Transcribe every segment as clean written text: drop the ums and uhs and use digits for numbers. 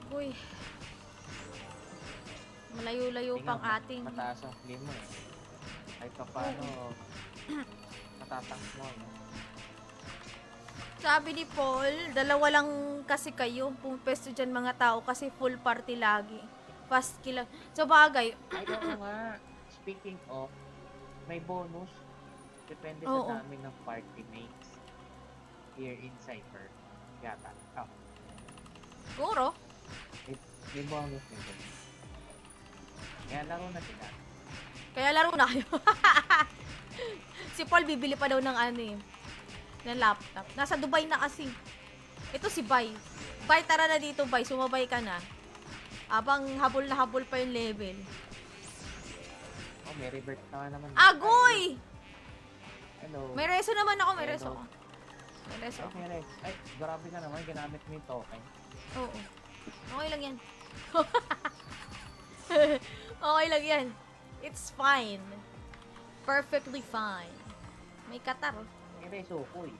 Uy. Malayo-layo pang ating... Mataas ang flame mo eh. Kahit pa paano, matatangk mo, no? Sabi ni Paul, dalawa lang kasi kayo pumpesto dyan mga tao kasi full party lagi. Fast kill. So bagay. Ay, oo nga. Speaking of, may bonus. Depende sa Oo. dami ng party mates here in Cypher. Yata. Oh, Siguro. may bonus nito. Kaya laro na sila. Kaya laro na kayo. Si Paul bibili pa daw ng ano eh. Ng laptop. Nasa Dubai na kasi. Ito si Bay. Bay, tara na dito, Bay. Sumabay ka na. Abang habol na habol pa yung level. Oh, may revert na nga naman. Agoy! Hello. May reso naman ako, may Hello. reso ako. May reso ako. Okay, ay, grabe ka naman. Ginamit mo yung token. Oo. Okay lang yan. Okay lang yan. It's fine. Perfectly fine. May katar. May reso ko eh.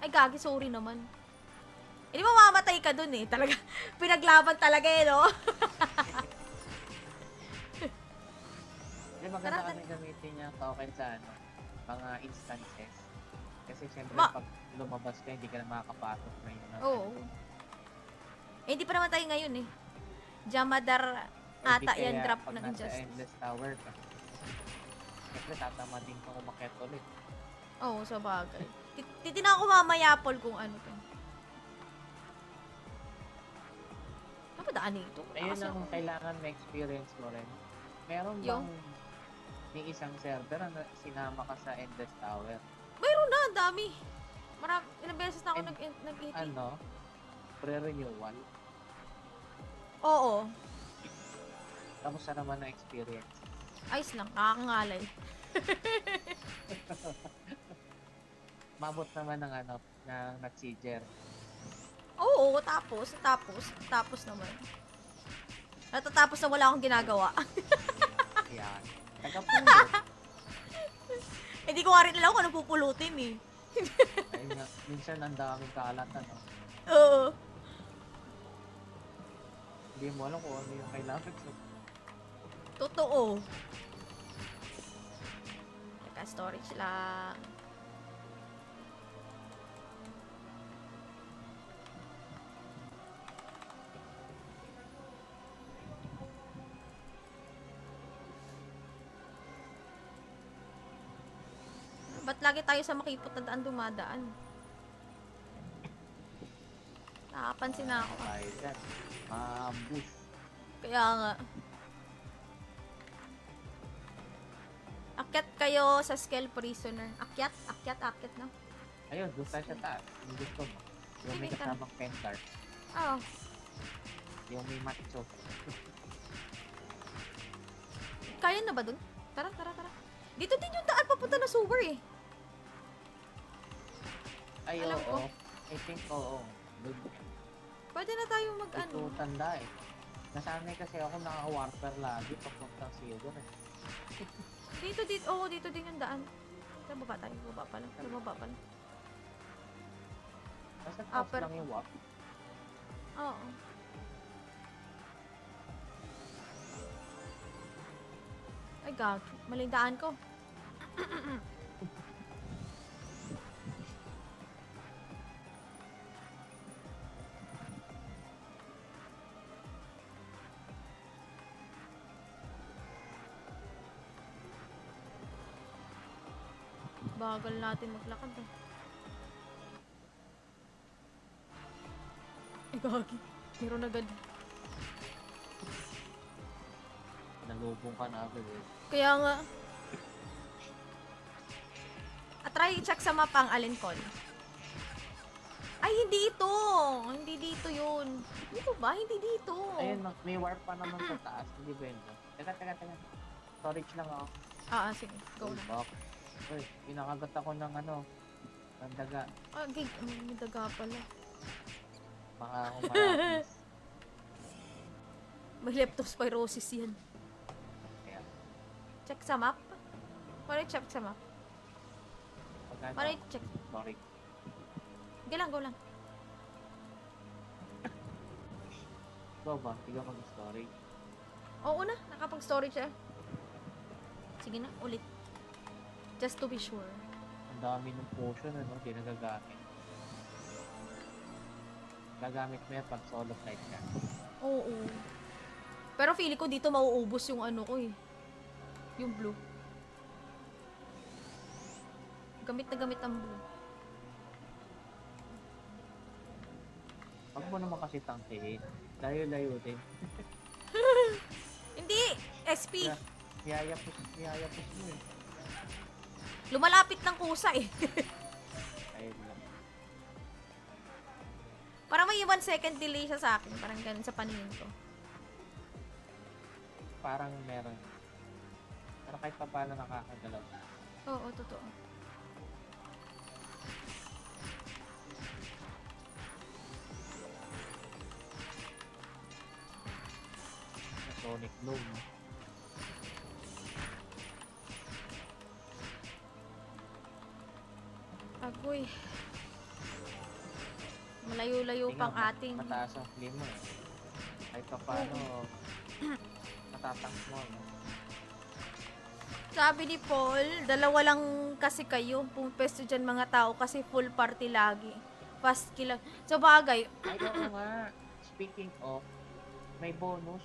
Ay, gagi, sorry naman. Eh, di mamamatay ka dun eh. Talaga, pinaglaban talaga eh, no? Hindi, maganda Tara, kasi gamitin niya token sa ano, mga instances. Kasi syempre Ma- pag lumabas ka, hindi ka na makakapasok na yun. Oo. Eh, hindi pa naman tayo ngayon eh. Jamadar ata yan drop pag ng nasa Injustice. endless tower ka, syempre tatama din kang umakyat ulit. Oo, sa bagay. Titignan ko mamaya, Paul, kung ano to. Ano ba daan ito? Ayun Kasi ang kailangan ma-experience mo rin. Meron Yung? bang may isang server na sinama ka sa endless tower? Mayroon na, ang dami. Ilang beses na ako And, nag-EP. Ano? Pre-renewal? Oo. Kamusta naman na experience? Ayos lang, nakakangalay. Mabot naman ng ano, ng nag-seeger. Oo, tapos naman. Natatapos na wala akong ginagawa. Yan. Tagapulot. Hindi ko nga rin alam kung ano pupulutin eh. Ayun nga, minsan ang daming kalat, ano. Oo. Hindi mo alam kung ano yung kailangan. Totoo. Teka, storage lang. Ba't lagi tayo sa makipot na daan dumadaan? Nakapansin na ako. Tayo dyan. Ambush. Kaya nga. Akyat kayo sa Scale Prisoner. Akyat na. Ayun, doon tayo sa taas. Yung gusto mo. Yung may Sige, tara. kasamang pentar. Oh. Yung may macho. Kaya na ba dun? Tara. Dito din yung daan papunta na sewer eh. Ay, Alam oo. ko. I think, oo. Doon. Pwede na tayo mag Ito tanda eh. Nasanay kasi ako naka-warfare lagi papuntang silver eh. Dito din yung daan. Sa baba tayo, baba pa lang. Nasa taas Upper. lang yung wap. Oo. Ay, gag. Maling daan ko. Bagal natin maglakad eh. Ay, gagi. Meron agad. Nalubong ka na agad eh. Kaya nga. Try i-check sa mapa ang alin call. Ay, hindi ito. Hindi dito yun. Dito ba? Hindi dito. Ayun, may warp pa naman sa taas. Hindi ba yun? Teka. Storage lang ako. Sige. Go na. Back. Uy, pinakagat ako ng ano, ng daga. Gig. May daga pala. Baka humarapis. May leptospirosis yan. Kaya, Check sa map. Paano check sa map? pagkano, Paano check? sorry. Go lang. Ikaw ba? Ikaw mag-story. Oo na, nakapag-storage siya. Sige na, ulit. Just to be sure. Ang dami ng potion, ano? Hindi nagagamit. Gagamit mo yan pag solo flight ka. Oo. Pero feeling ko dito mauubos yung ano ko eh. Yung blue. Gamit na gamit ang blue. Pag mo naman kasi tangkihin, layo-layo din. Hindi! SP! Niyayapos mo eh. Lumalapit ng kusa eh. Ayun lang. Parang may 1 second delay siya sa akin. Parang ganun sa paningin ko. Parang meron. Pero kahit pa paano nakakagalaw. Oo, totoo. Sa Sonic Bloom. Agoy. Malayo-layo pang ating... Mataas ang flame mo eh. Kahit pa paano, matatank mo. No? Sabi ni Paul, dalawa lang kasi kayo. Pumesto dyan mga tao kasi full party lagi. Fast kill lang. Sa bagay, Ay, oo nga. Speaking of, may bonus.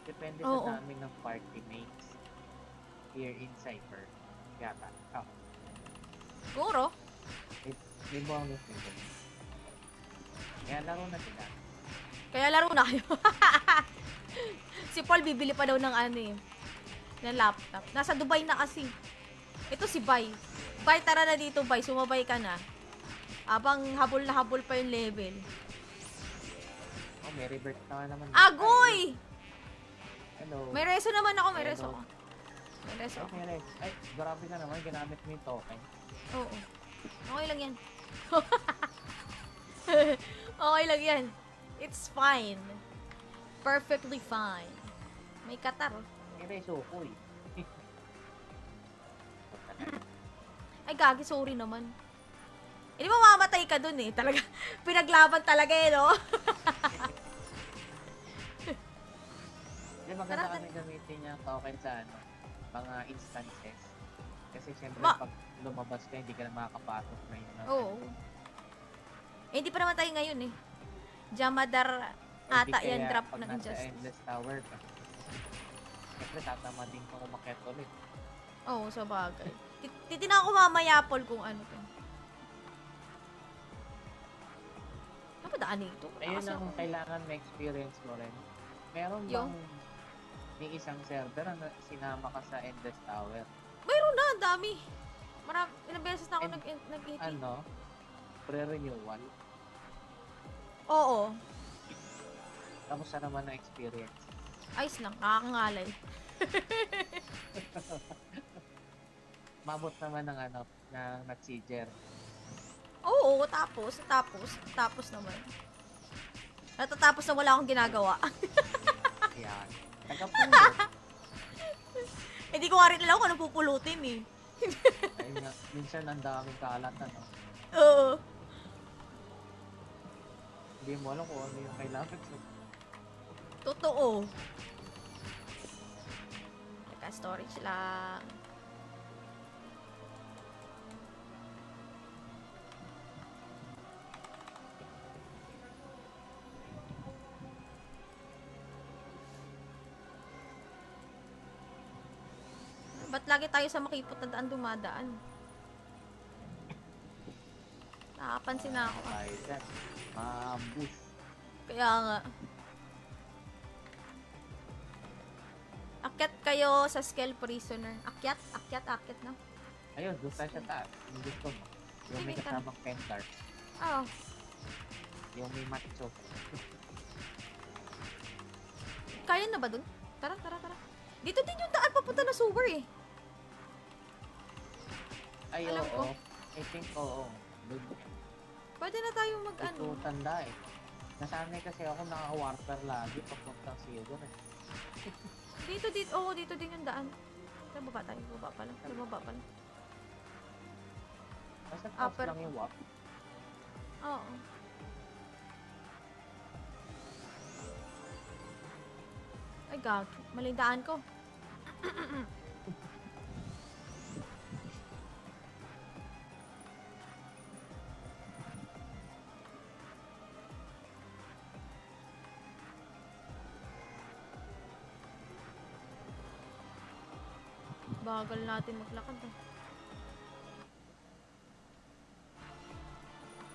Depende Oo. sa dami ng party mates. Here in Cypher. Yata. Oh, siguro. may bonus nito. Kaya laro na sila. Kaya laro na kayo. Si Paul bibili pa daw ng ano eh. Ng laptop. Nasa Dubai na kasi. Ito si Bai. Bai, tara na dito, Bai. Sumabay ka na. Abang habol na habol pa yung level. Oh, may revert na naman. Agoy! Hello. May reso naman ako, may Hello. reso ako. May reso ako. Okay, ay, grabe ka naman. Ginamit mo yung token. Oo. Okay lang yan. Okay lang yan. It's fine. Perfectly fine. May katar. May reso ko eh. Ay, gagi, sorry naman. Eh, di ba mamamatay ka dun eh. Talaga, pinaglaban talaga eh, no? Hindi, maganda Tara, kasi gamitin yung token sa ano, mga instances. Kasi syempre pag lumabas ka, hindi ka na makakapasok na yun. Oo. Eh, hindi pa naman tayo ngayon eh. Jamadar ata yan drop ng Pag nasa Injustice. Endless Tower ka, syempre tatama din kang umakyat ulit. Oo, sa bagay. Titignan ko mamaya, Paul, kung ano to. Ano ba daan ito? Ayun Kasi ang kailangan ma-experience mo rin. Meron Yung? bang may isang server na sinama ka sa Endless Tower? mayroon na, ang dami. Ilang beses na ako And, nag-ET. Ano? Pre-renewal? Oo. Kamusta naman ang experience? Ayos lang, nakakangalay. Mabot naman ng ano, ng nag-seeger. Oo, tapos naman. Natatapos na wala akong ginagawa. Yan. Tagapulot. Hindi ko nga rin alam kung ano pupulutin eh. Ayun nga, minsan ang daming kalat, ano. Oo. Hindi mo alam kung ano yung kailangan mo. Totoo. Teka, storage lang. Ba't lagi tayo sa makipot na daan dumadaan? Nakapansin na ako. Tayo dyan. Ambush. Kaya nga. Akyat kayo sa Scale Prisoner. Akyat na. Ayun, doon tayo sa taas. Yung gusto mo. Yung may Sige, tara. kasamang pentar. Oh, Yung may macho. kaya na ba dun? Tara. Dito din yung daan papunta na sewer eh. Ay, Alam ko. oo. I think, oo. Doon. Pwede na tayo mag Ito ano. tanda eh. Nasanay kasi ako naka-warfare lagi papuntang silver eh. Dito din yung daan. Baba tayo, baba pala. Basta taas Upper. lang yung wap. Oo. Ay, gagi. Maling daan ko. Bagal natin maglakad eh.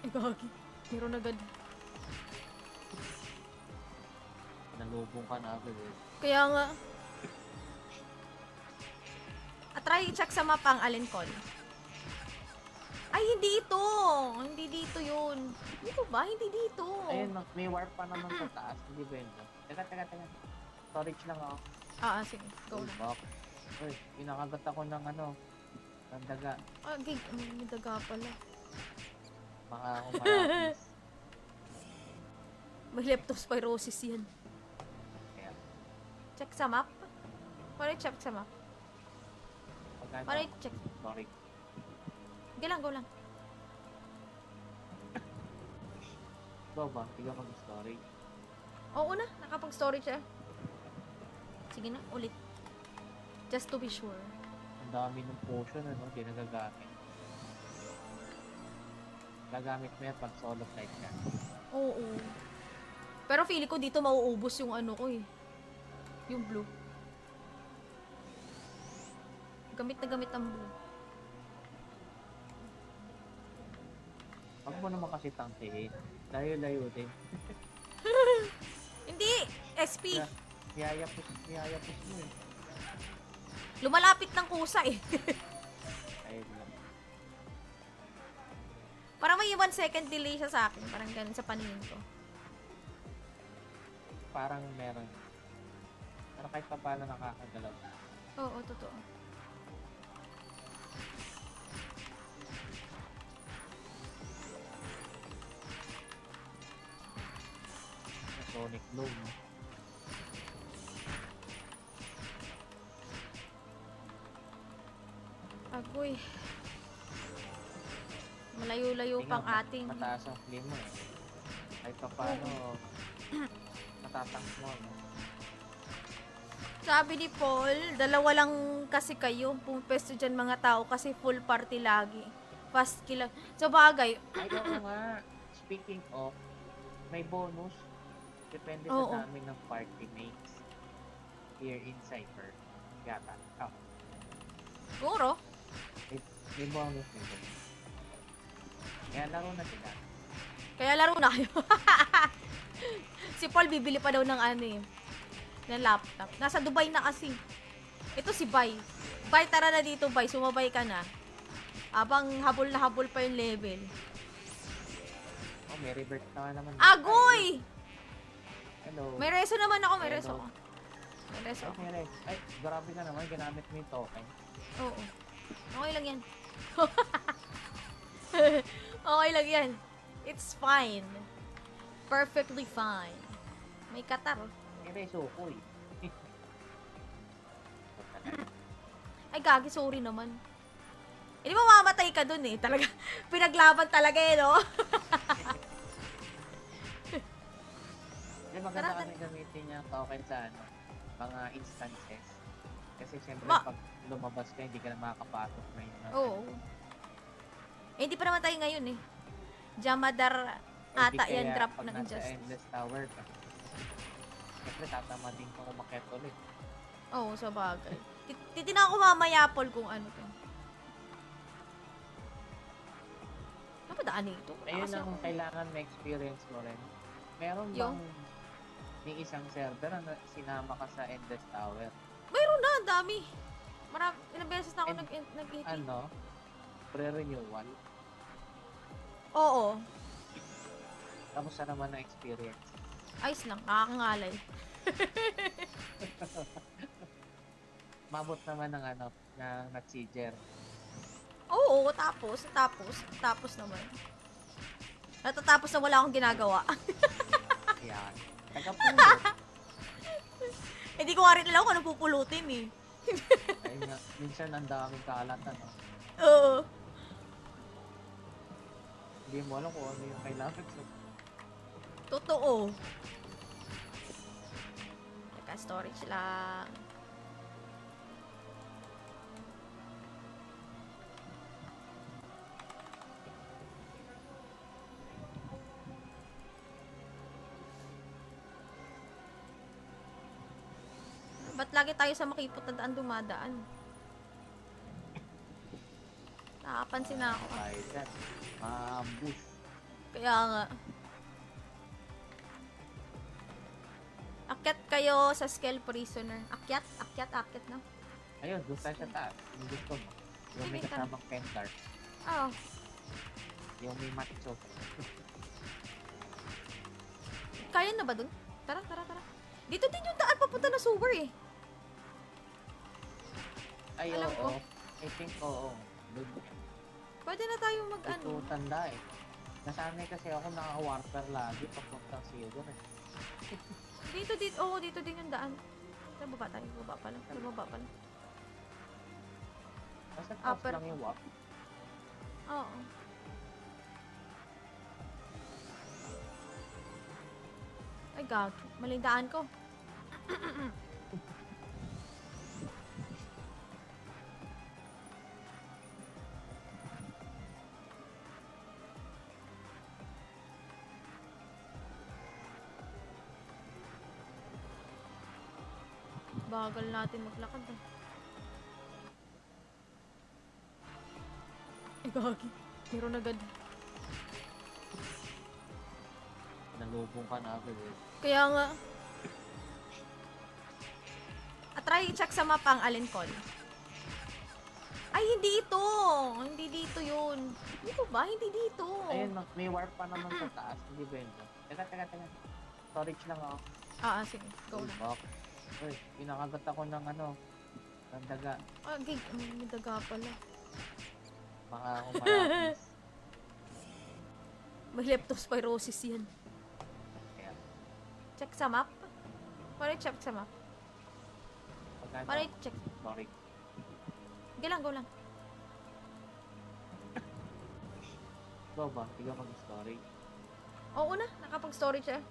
Ay, gagi. Meron agad. Nalubong ka na agad eh. Kaya nga. Try i-check sa map ang Alencon. Ay, hindi ito. Hindi dito yun. Dito ba? Hindi dito. Ayun, may warp pa naman sa taas. Hindi ba yun? Teka. Storage lang ako. Sige. Go na. Back. Uy, pinakagat ako ng ng daga. Gig. May daga pala. Baka ako marapis. May leptospirosis yan. Kaya, Check sa map. Paano check sa map? pagkano? Paano check? Sorry. Go lang. Ikaw ba? Ikaw mag-storage. Oo na. Nakapag-storage eh. Sige na, ulit. Just to be sure. Ang dami ng potion, hindi nagagamit. Gagamit mo yan pag solo flight ka. Oo. Pero feeling ko dito mauubos yung ano ko eh. Yung blue. Gamit na gamit ang blue. Huwag mo naman kasi tangkihin. Layo-layo din. Hindi! SP! Niyayapos mo eh. Lumalapit ng kusa eh. Ayun lang. Parang may 1 second delay siya sa akin. Parang ganun sa paningin ko. Parang meron. Pero kahit pa paano nakakagalaw. Oo, totoo. Sonic Bloom. Agoy. Malayo-layo pang ating... Mataas ang flame mo eh. Kahit pa paano, matatanks mo. No? Sabi ni Paul, dalawa lang kasi kayo. Pumesto dyan mga tao kasi full party lagi. Fast kill. Sa bagay, Ay, oo nga. Speaking of, may bonus. Depende Oo. sa dami ng party mates. Here in Cypher. Yata. Oh, siguro. may bonus nito. Kaya laro na sila. Kaya laro na kayo. Si Paul bibili pa daw ng ng laptop. Nasa Dubai na kasi. Ito si Bay. Bay, tara na dito, Bay. Sumabay ka na. Abang habol na habol pa yung level. Oh, may revert na naman. Agoy! Hello. May reso naman ako, may Hello. reso ako. May reso ako. Ay, grabe ka naman. Ginamit mo yung token. Oo. Okay lang yan. Okay lang yan. It's fine. Perfectly fine. May katar. May reso ko eh. Ay, gagi, sorry naman. Hindi mo mamamatay ka dun eh. Talaga, pinaglaban talaga eh, no? Hindi, maganda Tara, kasi gamitin niya token sa mga instances. Kasi syempre pag lumabas ka, hindi ka na makakapasok na yun. Oo. Eh, hindi pa naman tayo ngayon eh. Jamadar ata yan, drop ng Pag nasa Injustice. Endless Tower ka, syempre tatama din kang umakyat ulit. Oo, sa bagay. Titignan ko mamaya, Paul, kung ano to. Ano ba daan ito? Ayun Kasi ang kailangan ma-experience mo rin. Meron Yung? bang may isang server na sinama ka sa Endless Tower? mayroon na, ang dami. Ilang beses na ako nag-hit. Pre-renewal. Oo. Kamusta naman ang experience? Ayos lang, nakakangalay. Mabot naman ng ng Natsiger. Oo, tapos naman. Natatapos na wala akong ginagawa. Yan. Taga-pulot. Hindi ko nga rin alam kung anong pupulutin eh. Ayun nga, minsan ang daming kalat, Oo. Hindi mo alam kung ano yung kailangan. Totoo. Teka, storage lang. Ba't lagi tayo sa makipot na daan dumadaan? Nakapansin na ako. Tayo dyan. Ambush. Kaya nga. Akyat kayo sa Scale Prisoner. Akyat na. Ayun, doon tayo sa taas. Yung gusto mo. Yung may Sige, tara. kasamang pentar. Oh, Yung may matcho. kaya na ba dun? Tara. Dito din yung daan papunta na sewer eh. Ay, Alam oo. ko. I think, oo. Doon. Pwede na tayo mag ano. Ito tanda eh. Nasanay kasi ako nakaka-warper lagi papuntang silver eh. Dito din yung daan. Sa baba tayo, baba pa lang. Nasa taas Upper. lang yung walk. Oo. Ay, gag. Maling daan ko. Bagal natin maglakad ah. Ay, gagi. Meron agad. Nalubong ka na agad eh. Kaya nga. Try i-check sa map ang Allen Call. Ay, hindi ito. Hindi dito yun. Dito ba? Hindi dito. Ayun, may warp pa naman sa taas. Hindi ba yun? Teka. Storage lang ako. Sige. Go na. Walk. Uy, pinakagat ako ng ng daga. Gig. May daga pala. Baka ako marapis. May leptospirosis yan. Kaya, Check sa map. Paano check sa map? pagkano? Paano check? Sorry. Go lang. Ikaw ba? Ikaw mag-storage. Oo na. Nakapag-storage eh.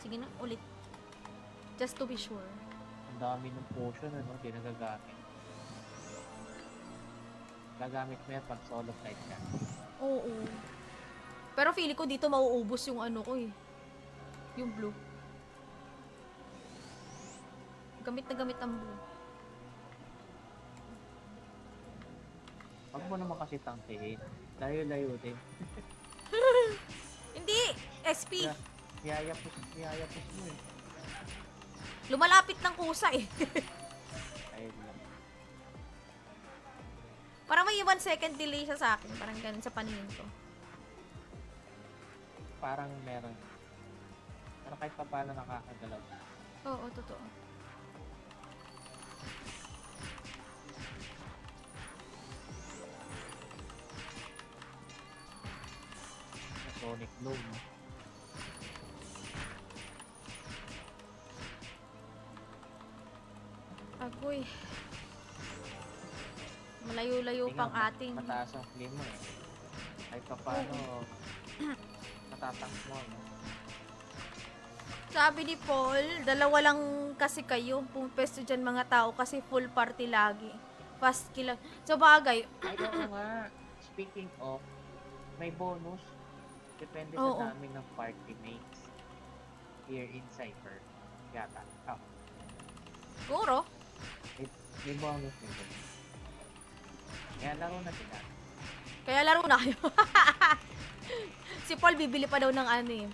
Sige na. Ulit. Just to be sure. Ang dami ng potion, hindi nagagamit. Gagamit mo yan pag solo flight ka. Oo. Pero feeling ko dito mauubos yung ano ko eh. Yung blue. Gamit na gamit ang blue. Huwag mo naman kasi tangkihin. Layo-layo din. Hindi! SP! Yayapos mo eh. Lumalapit ng kusa eh. Ayun lang. Parang may 1 second delay siya sa akin. Parang ganun sa paningin ko. Parang meron. Pero kahit pa paano nakakagalaw. Oo, totoo. Sonic Bloom. Agoy. Malayo-layo pang ating... Mataas ang flame mo eh. Kahit pa paano matatanks mo. No? Sabi ni Paul, dalawa lang kasi kayo. Pumesto dyan mga tao kasi full party lagi. Fast kill. So bagay, Ay, oo nga. Speaking of, may bonus. Depende Oo. sa dami ng party mates. Here in Cypher. Yata. Oh, siguro. may bonus nito. Kaya laro na sila. Kaya laro na kayo. Si Paul bibili pa daw ng ano eh.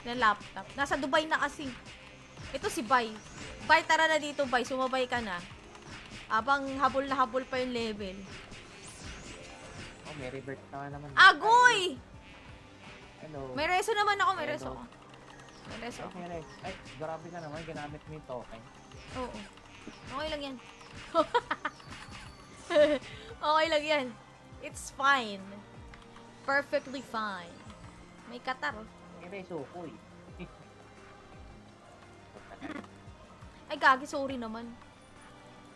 Ng laptop. Nasa Dubai na kasi. Ito si Bay. Bay, tara na dito, Bay. Sumabay ka na. Abang habol na habol pa yung level. Oh, may revert na naman. Agoy! Hello. May reso naman ako, may Hello. reso ako. May reso ako. Okay, Rex. Ay, grabe ka naman. Ginamit mo yung token. Oo. Okay lang yan. Okay lang yan. It's fine. Perfectly fine. May katar. May sukoy. Ay, gagi, sorry naman.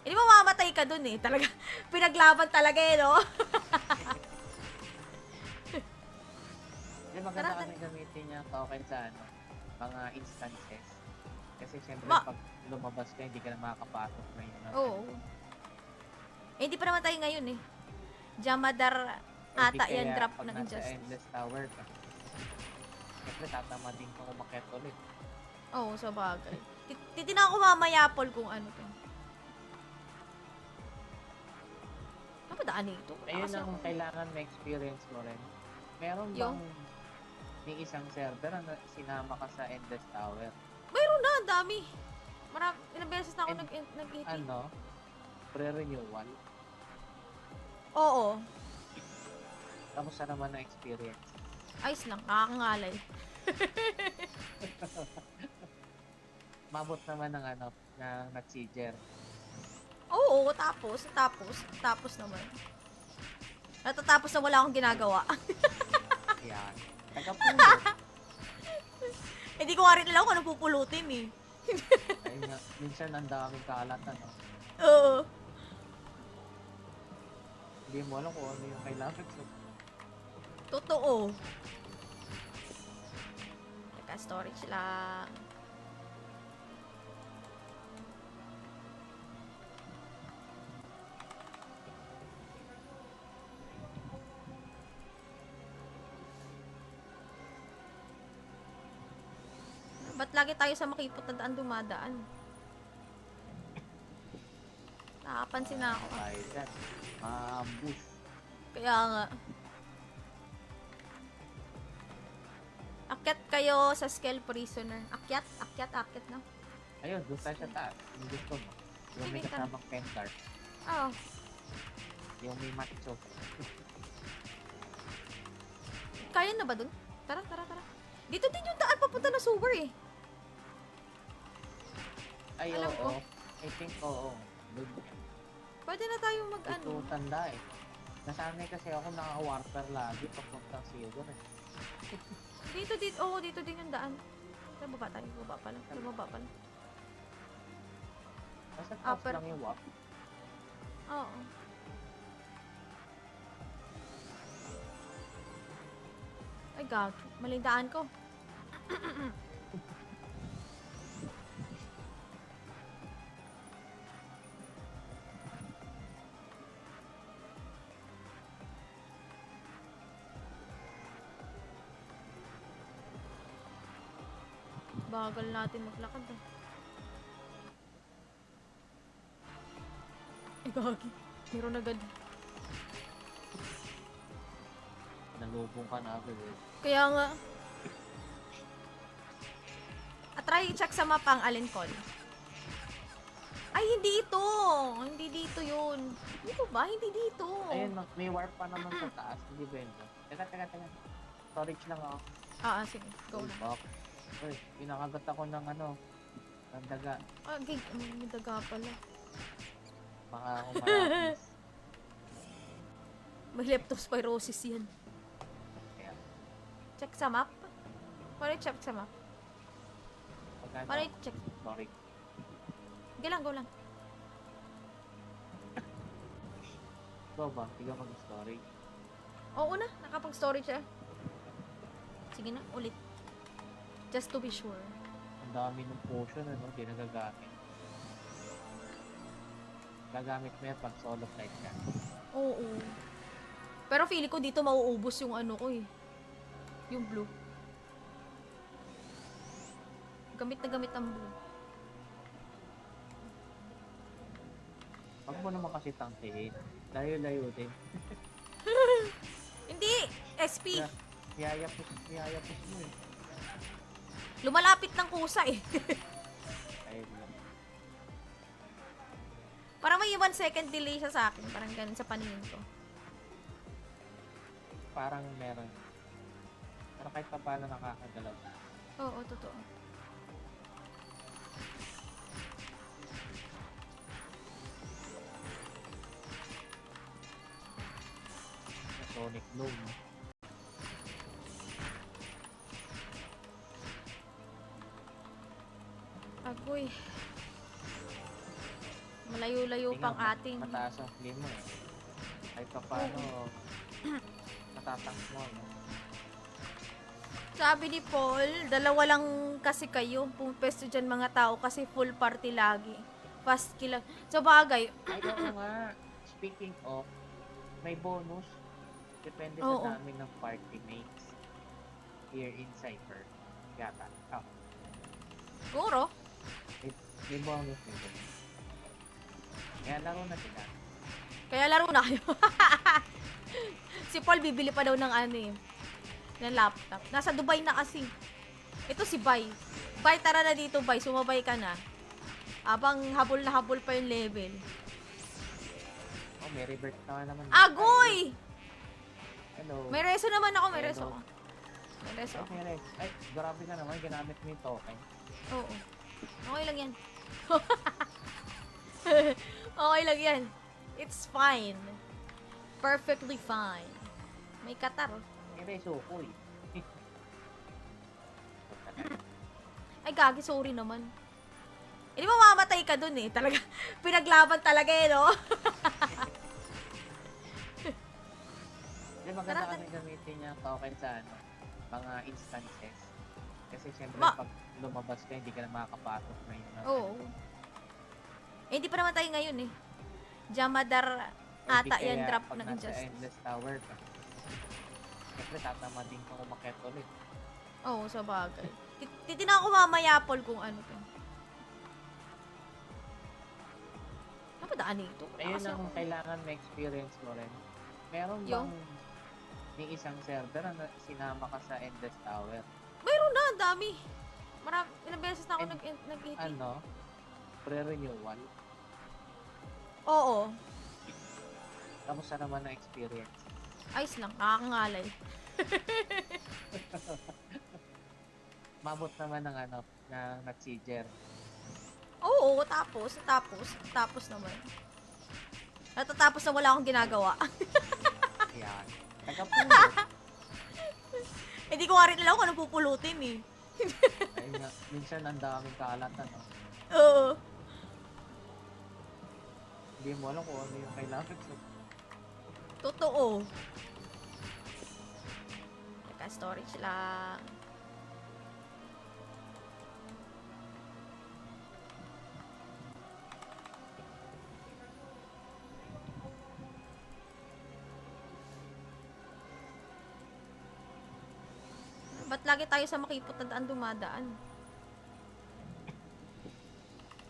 Hindi mo mamamatay ka dun eh. Talaga, pinaglaban talaga eh, no? Hindi maganda Tara, kasi gamitin niya token sa mga instances. Kasi syempre Ma- pag lumabas ka, hindi ka na makakapasok na yun. Oo. Eh, hindi pa naman tayo ngayon eh. Jamadar O di ata yan, kaya drop pag ng nasa Injustice. Endless Tower ka, syempre tatama din kang umakyat ulit. Oo, sa bagay. Titignan ko mamaya, Paul, kung ano to. Ano ba daan ito? Ayun Kasi ang ako- kailangan ma-experience mo rin. Meron Yung? bang may isang server na sinama ka sa Endless Tower? Mayroon na, ang dami. Ilang beses na ako And, nag-ET. Ano? Pre-renewal? Oo. Kamusta naman ang experience? Ayos lang, nakakangalay. Mabot naman ng ano, ng nag-seeger. Oo, tapos naman. Natatapos na wala akong ginagawa. Yan. Taga-pulot. Hindi ko nga rin alam kung anong pupulutin eh. Ayun nga, minsan ang daming kalat, ano. Oo. Hindi mo alam kung ano yung kailangan. Totoo. Teka, storage lang. Ba't lagi tayo sa makipot na daan dumadaan? Nakapansin na ako. Tayo dyan. Ambush. Kaya nga. Akyat kayo sa Scale Prisoner. Akyat na. Ayun, doon tayo sa taas. Yung gusto mo. Yung may Sige, tara. kasamang pentart. Oo. Yung may macho. Kaya na ba dun? Tara. Dito din yung daan papunta na sewer eh. Ay, Alam oo. ko. I think, oo. Doon. Pwede na tayo mag Ito ano. tanda eh. Nasanay kasi ako naka-warper lagi papuntang silver eh. Dito din yung daan. Sa baba tayo. Baba pa lang. Nasa taas Upper. lang yung walk. Oo. Ay, gag. Maling daan ko. Bagal natin maglakad eh. Ay, gagi. Meron agad. Nalubong ka na agad eh. Kaya nga. Try i-check sa mapa ang Allen Call. Ay, hindi ito. Hindi dito yun. Dito ba? Hindi dito. Ayun, may warp pa naman sa taas. Hindi ba yun? Teka. Storage lang ako. Sige. Go na. Box. Uy, pinakagat ako ng ano, ng daga. Gig. May daga pala. Baka ako marapis. May leptospirosis yan. Kaya, Check sa map. Paano check sa map? pagkano, Paano check? sorry. Go lang. Go ba? Tiga mag-storage. Oo na. Nakapag-storage siya. Sige na. Ulit. Just to be sure. Ang dami ng potion, ano, di nagagamit. Gagamit mo yan pag solo flight ka. Oo. Pero feeling ko dito mauubos yung ano ko eh. Yung blue. Gamit na gamit ang blue. Pag mo naman kasi tangkihin, layo-layo din. Hindi! SP! Yayapos mo eh. Lumalapit ng kusa eh. Ayun lang. Parang may 1 second delay siya sa akin. Parang ganun sa paningin ko. Parang meron. Pero kahit pa paano nakakagalaw. Oo, totoo. Sonic Bloom. Agoy. Malayo-layo pang ating... Mataas ang flame mo eh. Kahit pa paano, matatank mo, no? Sabi ni Paul, dalawa lang kasi kayo. Pumesto dyan mga tao kasi full party lagi. Fast kill lang. Sa bagay, Ay, oo nga. Speaking of, may bonus. Depende oo. sa dami ng party mates here in Cypher. Yata. Oh, Siguro. may bonus nito. Kaya laro na sila. Kaya laro na kayo. Si Paul bibili pa daw ng ano eh. Ng laptop. Nasa Dubai na kasi. Ito si Bay. Bay, tara na dito, Bay. Sumabay ka na. Abang habol na habol pa yung level. Oh, may revert na naman. Agoy! Hello. May reso naman ako, may Hello. reso ako. May reso ako. Okay, Rex. Ay, grabe ka naman. Ginamit mo yung token. Oo. Okay lang yan. Okay lang yan. It's fine. Perfectly fine. May katar. May reso ko eh. Ay, gagi, sorry naman. Hindi mo mamamatay ka dun eh. Talaga, pinaglaban talaga eh, no? Hindi, maganda Tara, kasi gamitin yung token sa ano, mga instances. Kasi syempre, Ma- pag lumabas ka, hindi ka na makakapasok na yun. Oo. Eh, hindi pa naman tayo ngayon eh. Jamadar ata yan drop ng Pag nasa Injustice. Endless Tower ka, syempre tatama din kang umakyat ulit. Oo, sa bagay. Titignan ko mamaya, Paul, kung ano to. Ano ba daan ito? Ayun ang kailangan ma-experience mo rin. Meron Yung? bang yung isang server na sinama ka sa Endless Tower? Mayroon na, ang dami. Ilang beses na ako And, nag-hit. Ano? Pre-renewal? Oo. Kamusta naman ang experience? Ayos lang, nakakangalay. Mabot naman ng ano, ng nag-sieger. Oo, tapos naman. Natatapos na wala akong ginagawa. Yan. Taga-pulot. Hindi ko nga rin alam kung anong pupulutin eh. Ayun nga, minsan ang daming kalat, ano. Oo. Hindi mo alam kung ano yung kailangan sa... Totoo. Naka-storage lang. Ba't lagi tayo sa makipot na daan dumadaan?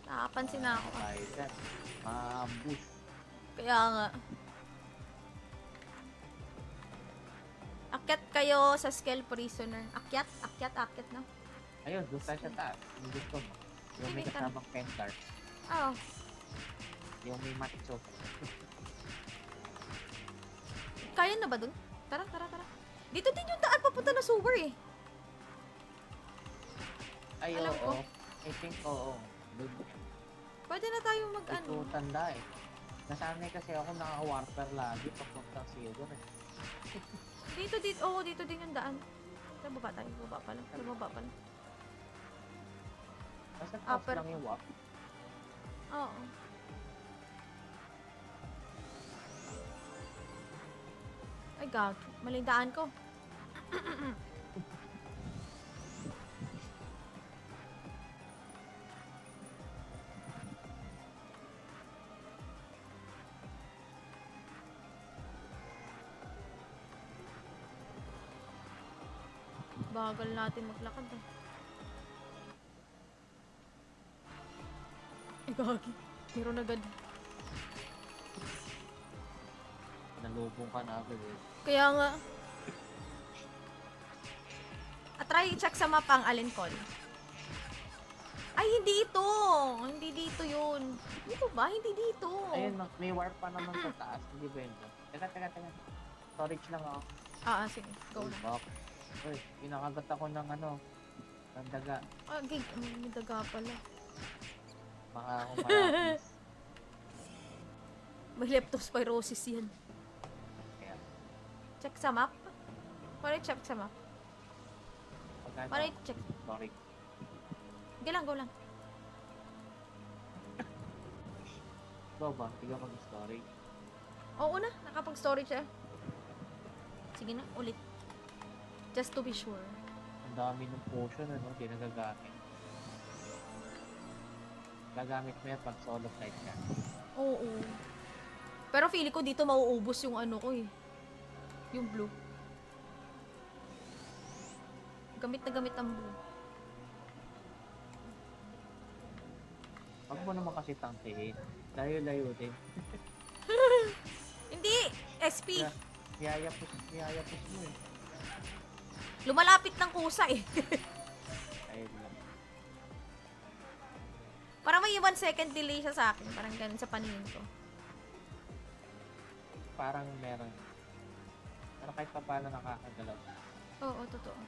Nakapansin na ako. Tayo dyan. Ambush. Kaya nga. Akyat kayo sa Scale Prisoner. Akyat na. Ayun, doon tayo sa taas. Yung gusto mo. Yung may Ay, tara. kasamang pentar. Oh, Yung may macho. kaya na ba dun? Tara. Dito din yung daan papunta na sewer eh. Ay, Alam oo. ko. I think, oo. Doon. Pwede na tayo mag-ano. Ito tanda eh. Nasanay kasi ako nakaka-warfare lagi papuntang silver eh. Dito din yung daan. Sa baba tayo, baba pala. Basta taas Upper. lang yung walk. Oo. Ay, gag. Maling daan ko. Bagal natin maglakad ah. Ay, gagi. Meron agad. Nalubong ka na agad eh. Kaya nga. Try check sa mapa ang Allen Call. Ay, hindi ito. Hindi dito yun. Dito ba? Hindi dito. Ayun, may warp pa naman sa taas. Hindi ba yun? Teka. Storage lang ako. Sige. Go na. Back. Uy, pinakagat ako ng ano, ng daga. Gig. May daga pala. Baka ako malapis. May leptospirosis yan. Kaya, Check sa map. Para check sa map. pagkano, Para check. sorry. Go lang. Go ba? Tiga mag-storage. Oo na. Nakapag-storage siya. Sige na. Ulit. Just to be sure. Ang dami ng potion, ano, di nagagamit. Gagamit mo yan pag solo flight ka. Oo. Pero feeling ko dito mauubos yung ano ko eh. Yung blue. Gamit na gamit ang blue. Huwag mo naman kasi tangkihin. Layo-layo din. Hindi! SP! Yayapos mo eh. Lumalapit ng kusa eh. Ayun lang. Parang may 1 second delay siya sa akin. Parang ganun sa paningin ko. Parang meron. Pero kahit pa paano nakakagalaw. Oo, totoo.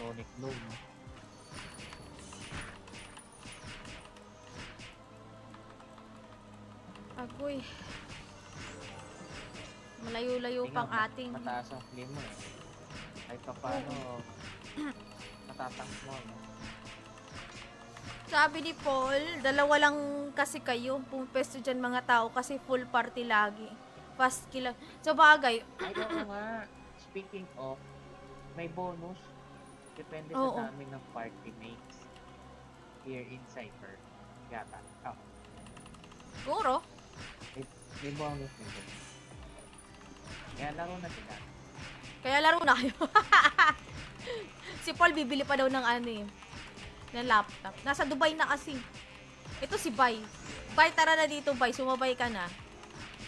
Sonic Bloom. Agoy. Malayo-layo pang ating... Mataas ang flame mo eh. Kahit pa paano, matatank mo. No? Sabi ni Paul, dalawa lang kasi kayo. Pumesto dyan mga tao kasi full party lagi. Fast kill. Sa bagay, Ay, oo nga. Speaking of, may bonus. Depende Oo. sa dami ng party mates here in Cypher. Yata. Oh, siguro. may bonus nito. Kaya laro na sila. Kaya laro na kayo. Si Paul bibili pa daw ng ano eh. Ng laptop. Nasa Dubai na kasi. Ito si Bai. Bai, tara na dito, Bai. Sumabay ka na.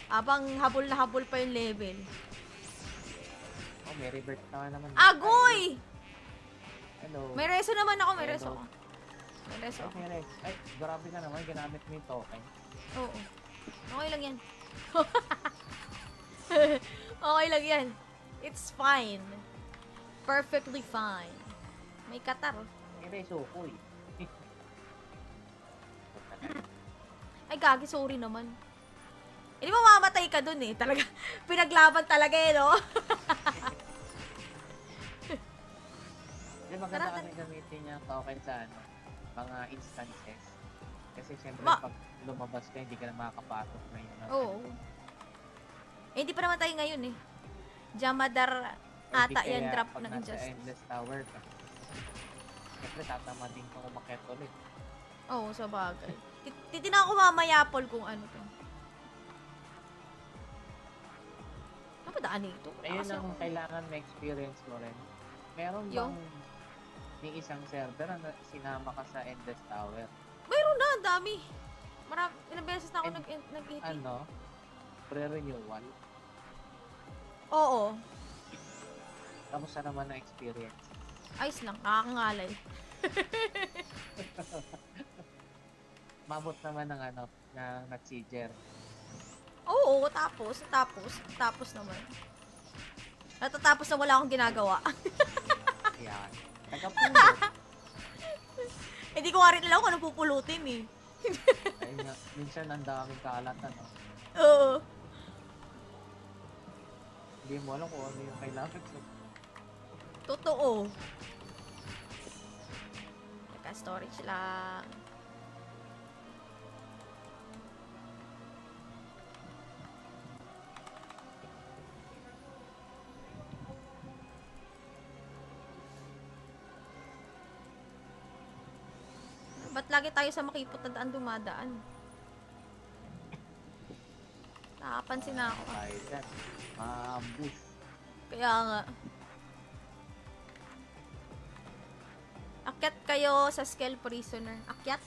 Abang habol na habol pa yung level. Oh, may revert naman. Agoy! Hello. May reso naman ako, may Hello. reso ako. May reso ako. Okay, Rex. Ay, grabe ka naman. Ginamit mo yung token. Oo. Okay lang yan. Okay lang yan. It's fine. Perfectly fine. May katar. Reso ko eh. Ay, gagi, sorry naman. Hindi mo mamamatay ka dun eh. Talaga, pinaglaban talaga eh, no? Hindi, maganda Tara, kasi gamitin niya token sa ano, mga instances. Kasi syempre pag lumabas ka, hindi ka na makakapasok na yun. Oo. Eh, hindi pa naman tayo ngayon eh. Jamadar ata yan drop ng Pag nasa Injustice. Endless Tower ka, syempre tatama din kang umakyat ulit. Oo, sa bagay. Titignan ko mamaya, Paul, kung ano to. Ano ba daan ito? Ayun ang kailangan ma-experience mo rin. Meron Yung? bang yung isang server na sinama ka sa Endless Tower? Mayroon na, ang dami. Ilang beses na ako And, nag-hit. Ano? Pre-renewal? Oo. Kamusta naman ang experience? Ayos lang, nakakangalay. Mabot naman ng ano, ng nag-sieger. Oo, tapos naman. Natatapos na wala akong ginagawa. Yan. Tagapulot. Hindi ko nga rin alam kung ano pupulutin eh. Ayun nga, minsan ang daming kalat, ano. Oo. Hindi mo alam kung ano yung kailangan. Totoo. Naka-storage lang. Ba't lagi tayo sa makipot na daan dumadaan? Nakapansin na ako. Tayo dyan. Ambush. Kaya nga. Akyat kayo sa Scale Prisoner. Akyat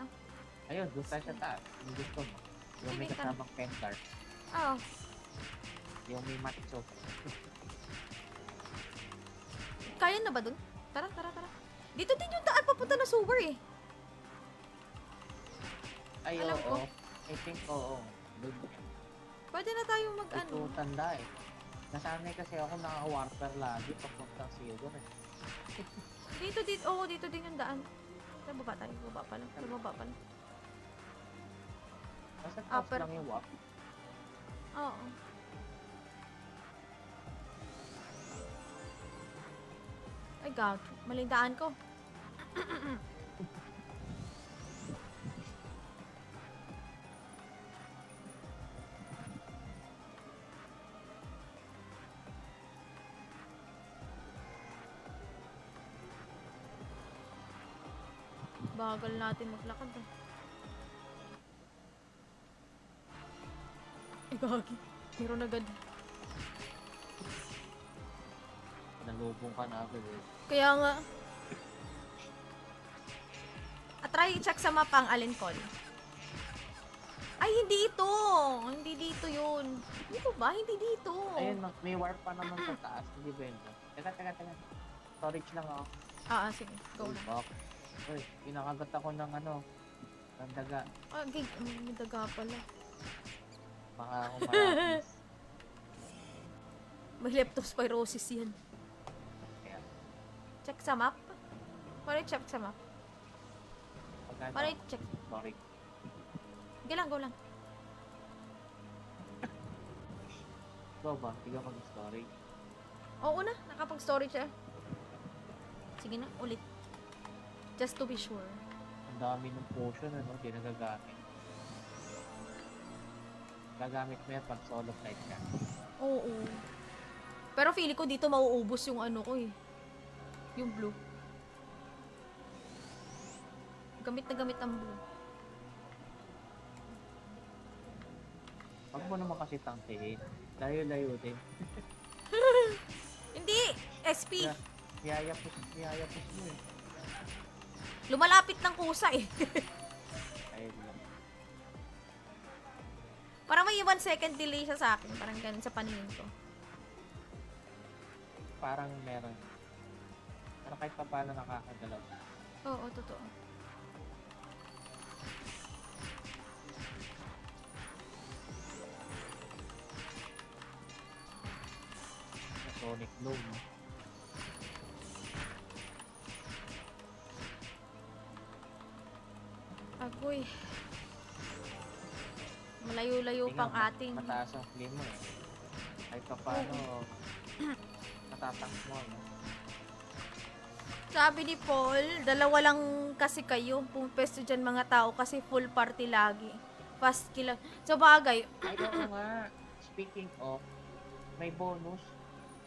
na. Ayun, doon tayo sa taas. Yung gusto mo. Yung may Sige, kasamang pentar. Oo. Yung may macho. Kaya na ba dun? Tara. Dito din yung daan papunta na sewer eh. Ay, Alam oo. ko. I think, oo. Doon. Pwede na tayo mag-ano. Ito tanda eh. Nasanay kasi ako naka-warper lagi papuntang silver eh. Dito din yung daan. Sa baba tayo, baba pa lang. Basta taas Upper. lang yung walk. Oo. Ay, gag. Maling daan ko. Bagal natin maglakad ah. Ay, gagi. Meron agad. Nalubong ka na agad eh. Kaya nga. Try check sa mapa ang Allen Call. Ay, hindi ito. Hindi dito yun. Dito ba? Hindi dito. Ayun, may warp pa naman sa taas. Hindi ba yun? Teka. Storage lang ako. Sige. Go na. Fuck. Uy, pinakagat ako ng ng daga. Gig. May daga pala. Baka ako marapis. May leptospirosis yan. Kaya, Check sa map. Para check sa map. pagkano? Para check. Sorry. Go lang. Go ba? Hindi ka mag-storage. Oo na. Nakapag-storage siya. Sige na. Ulit. Just to be sure. Ang dami ng potion, di nagagamit. Gagamit mo yan pag solo flight ka. Oo. Pero feeling ko dito mauubos yung ano ko eh. Yung blue. Gamit na gamit ang blue. Huwag mo naman kasi tangkihin. Layo-layo din. Hindi! SP! Niyayapos mo eh. Lumalapit ng kusa eh. Ayun lang. Parang may 1 second delay siya sa akin. Parang ganun sa paningin ko. Parang meron. Pero kahit pa paano nakakagalaw. Oo, totoo. Sonic Bloom. Agoy. Malayo-layo Hindi pang nga, ating... mataas ang flame mo eh. Kahit pa paano matatank mo. Sabi ni Paul, dalawa lang kasi kayo. Pumesto dyan mga tao kasi full party lagi. Fast kill. Sa bagay, Ay, oo nga. Speaking of, may bonus.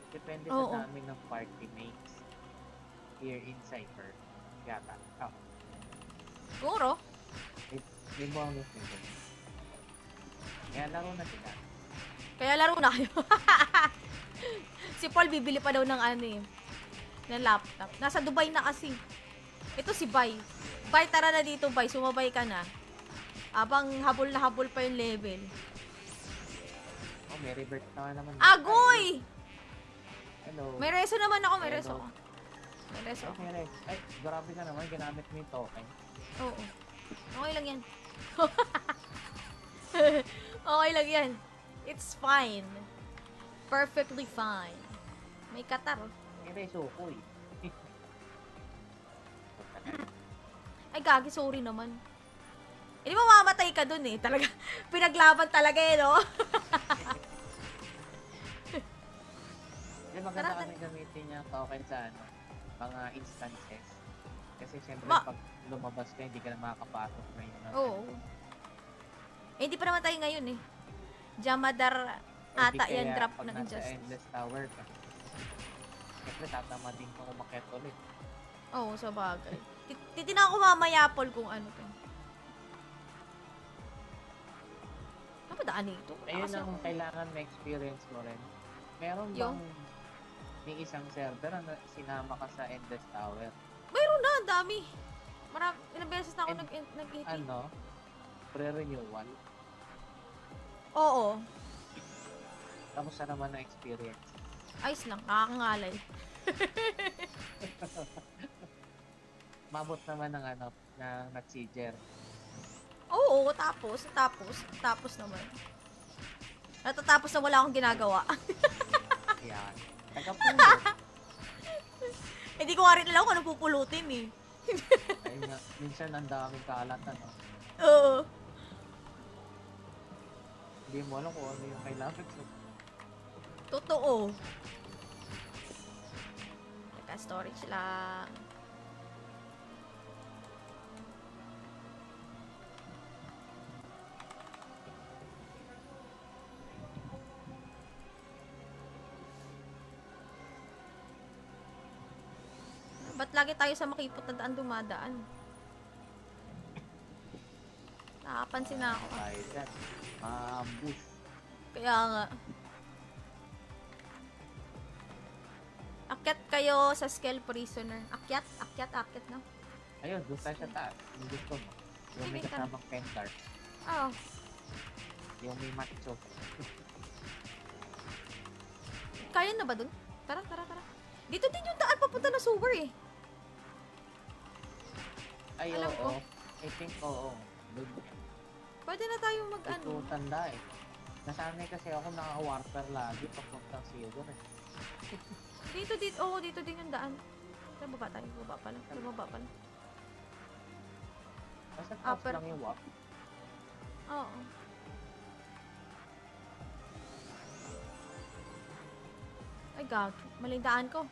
Depende Oo. sa dami ng party mates here in Cypher. Yata. Oh, siguro. may bonus nito. Kaya laro na sila. Kaya laro na kayo. Si Paul bibili pa daw ng ng laptop. Nasa Dubai na kasi. Ito si Bay. Bay, tara na dito, Bay. Sumabay ka na. Abang habol na habol pa yung level. Oh, may revert na naman. Agoy! Hello. May reso naman ako, may Hello. reso ako. May reso ako. Okay, Rex. Ay, grabe ka naman. Ginamit mo yung token. Oo. Okay lang yan. Okay lang yan. It's fine. Perfectly fine. May katar. May reso ko eh. Ay, gagi, sorry naman. Hindi mo mamamatay ka dun eh. Talaga, pinaglaban talaga eh, no? Hindi, maganda Tara, kami gamitin yung token sa mga instances. Kasi syempre, Ma- pag lumabas ka, hindi ka na makakapasok ngayon. Oo. Eh, hindi pa naman tayo ngayon eh. Jamadar ata yan drop pag ng nasa Injustice. Endless Tower ka. Syempre, tatama din kang umakyat ulit. Oo, sa bagay. Titignan ko mamaya, Paul, kung ano to. Ano ba daan ito? Ayun ang kailangan ma-experience mo rin. Meron Yung? bang may isang server na sinama ka sa Endless Tower? Mayroon na, ang dami. Ilang beses na ako And, nag-hit. Pre-renewal. Oo. Kamusta naman ang experience? Ayos lang, nakakangalay. Mabot naman ng na nag-seeger. Oo, tapos naman. Natatapos na wala akong ginagawa. Yan. Taga-pulot. Hindi ko nga rin alam kung ano pupulutin eh. Ayun nga, minsan ang daming kalat, Oo. Hindi mo alam kung ano yung kailangan. Totoo. Naka-storage lang. Ba't lagi tayo sa makipot na daan dumadaan? Nakapansin na ako. Tayo dyan. Ambush. Kaya nga. Akyat kayo sa Skull Prisoner. Akyat, no? Ayun, doon tayo sa taas. Yung gusto mo. Yung may Sige, tara. kasamang pentar. Oo. Yung may macho. Kaya na ba dun? Tara. Dito din yung daan papunta na sewer eh. Ay, Alam ko. oo. I think, oo. Doon. Pwede na tayo mag-ano. Ito tanda eh. Nasanay kasi ako naka-warper lagi papuntang silver eh. Dito. Oo, dito din yung daan. Sa baba tayo. Baba pala. Basta tapos Upper. lang yung walk. Oo. Ay, gag. Maling daan ko.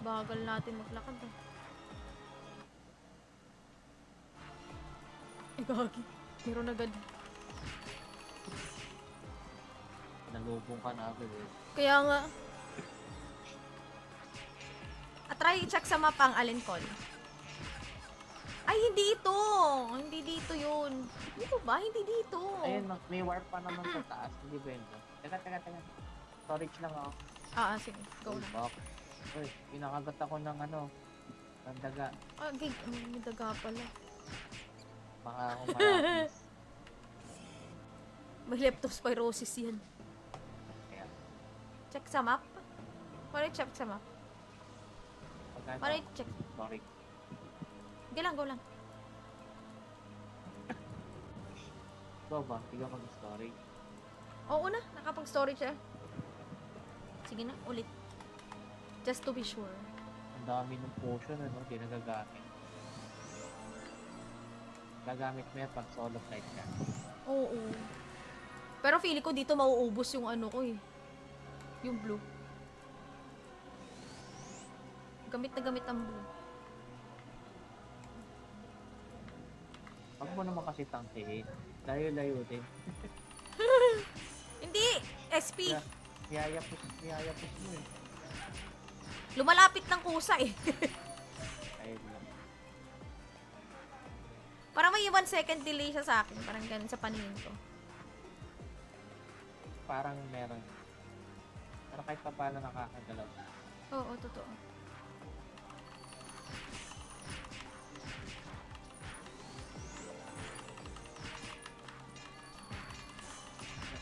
Bagal natin maglakad eh. Ay, gagi. Meron agad. Nalubong ka na agad eh. Kaya nga. Try i-check sa mapa ang Allen Call. Ay, hindi ito. Hindi dito yun. Dito ba? Hindi dito. Ayun, may warp pa naman sa taas. Hindi ba yun? Teka. Storage lang ako. Sige. Go na. Back. Uy, pinakagat ako ng ng daga. Gig. May daga pala. Baka ako marapis. May leptospirosis yan. Kaya, Check sa map. Para check sa map. pagkano? Para check. Sorry. Go lang. Go ba? Hindi ka mag-storage. Oo na. Nakapag-storage siya. Sige na. Ulit. Just to be sure. Ang dami ng potion, di nagagamit. Gagamit mo yan pag solo flight ka. Oo. Pero feeling ko dito mauubos yung ano ko eh. Yung blue. Gamit na gamit ang blue. Huwag mo naman kasi tangkihin. Layo-layo din. Hindi! SP! Yayapos mo eh. Lumalapit ng kusa eh. Ayun lang. Parang may 1 second delay siya sa akin. Parang ganun sa paningin ko. Parang meron. Pero kahit pa paano nakakagalaw. Oo, totoo.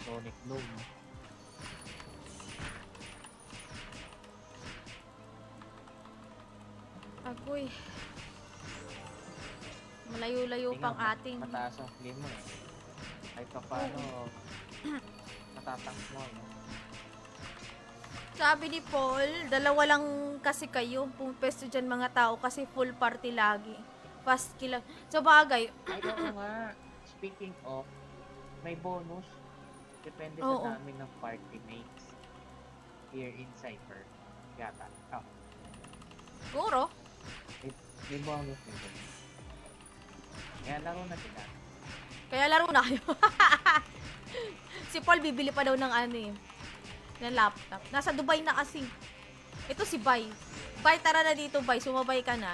Sonic Bloom. Agoy. Malayo-layo pang ating. Mataas ang flame mo eh. Kahit pa paano matatank mo. Sabi ni Paul, dalawa lang kasi kayo. Pumpesto dyan mga tao kasi full party lagi. Fast kill lang. Sa bagay, Ay, oo nga. Speaking of, may bonus. Depende Oo. sa dami ng party mates. Here in Cypher. Yata. siguro. May bonus nito. Kaya laro na sila. Kaya laro na kayo. Si Paul bibili pa daw ng ng laptop. Nasa Dubai na kasi. Ito si Bay. Bay, tara na dito, Bay. Sumabay ka na.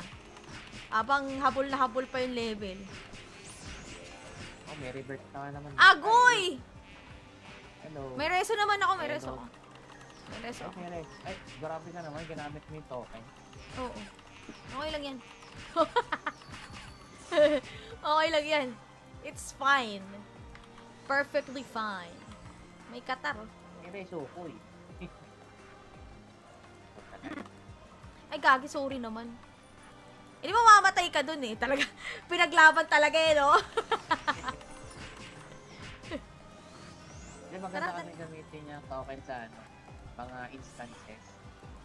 Abang habol na habol pa yung level. Oh, may revert na naman. Agoy! Hello. May reso naman ako, may Hello. reso ako. May reso ako. Okay, Rex. Ay, grabe ka naman. Ginamit mo yung token. Oo. Okay lang yan. Okay lang yan. It's fine. Perfectly fine. May katar. May reso ko eh. Ay, gagi, sorry naman. Hindi mo mamamatay ka dun eh. Talaga, pinaglaban talaga eh, no? Hindi, maganda Tara, kasi gamitin yung token sa mga instances.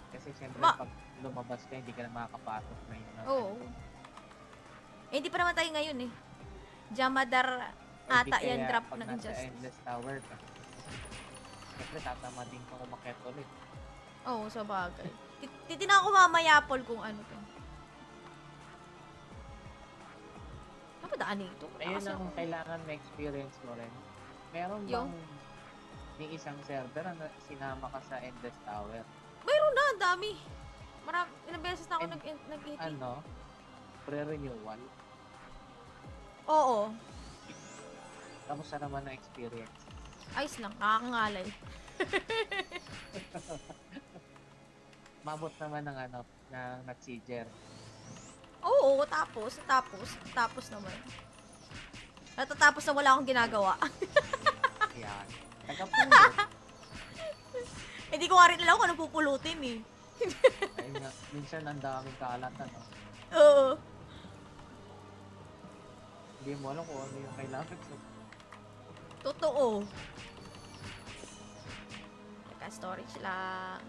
Kasi syempre, Ma- pag lumabas ka, hindi ka na makakapasok ngayon. Oo. Eh, hindi pa naman tayo ngayon eh. Jamadar ata yan drop pag ng nasa Injustice. Endless Tower ka. Syempre, tatama din kang umakyat ulit. Oo, sa bagay. Titignan ko mamaya, Paul, kung ano to. Ano ba daan ito? Ayun Kasi ang ako- kailangan ma-experience mo rin. Meron Yung? bang may isang server na sinama ka sa Endless Tower? Mayroon na, ang dami. Ilang beses na ako And nag-hit. Ano? Pre-renewal? Oo. Kamusta naman ang experience? Ayos lang, nakakangalay. Mabot naman ng ano, ng nag-seeger. Oo, tapos naman. Natatapos na wala akong ginagawa. Yan. Taga-pulot. Hindi ko nga rin alam kung ano pupulutin eh. Ayun nga, minsan ang daming kalat, ano. Oo. Hindi mo alam kung ano yung kailangan. Totoo. Naka-storage lang.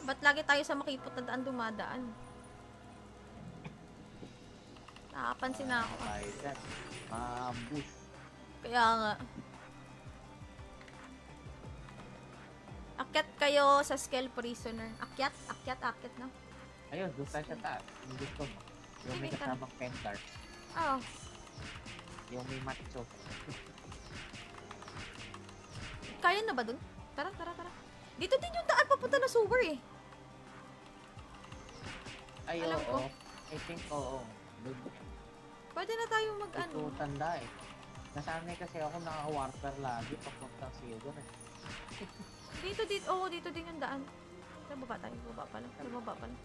Ba't lagi tayo sa makipot na daan dumadaan? Nakapansin na ako. Tayo dyan. Maambus. Kaya nga. Akyat kayo sa Skull Prisoner. Akyat na. Ayun, doon tayo sa taas. Yung gusto mo. Yung may Sige, tara. kasamang pendar. Oo. Yung may macho. Kaya na ba dun? Tara. Dito din yung daan papunta na sewer eh. Ay, Alam oo. ko. I think, oo. Doon. Pwede na tayo mag-ano. Ito tanda eh. Nasanay kasi ako naka-warfare lagi papuntang silver eh. Dito din yung daan. Sa baba tayo, baba pala.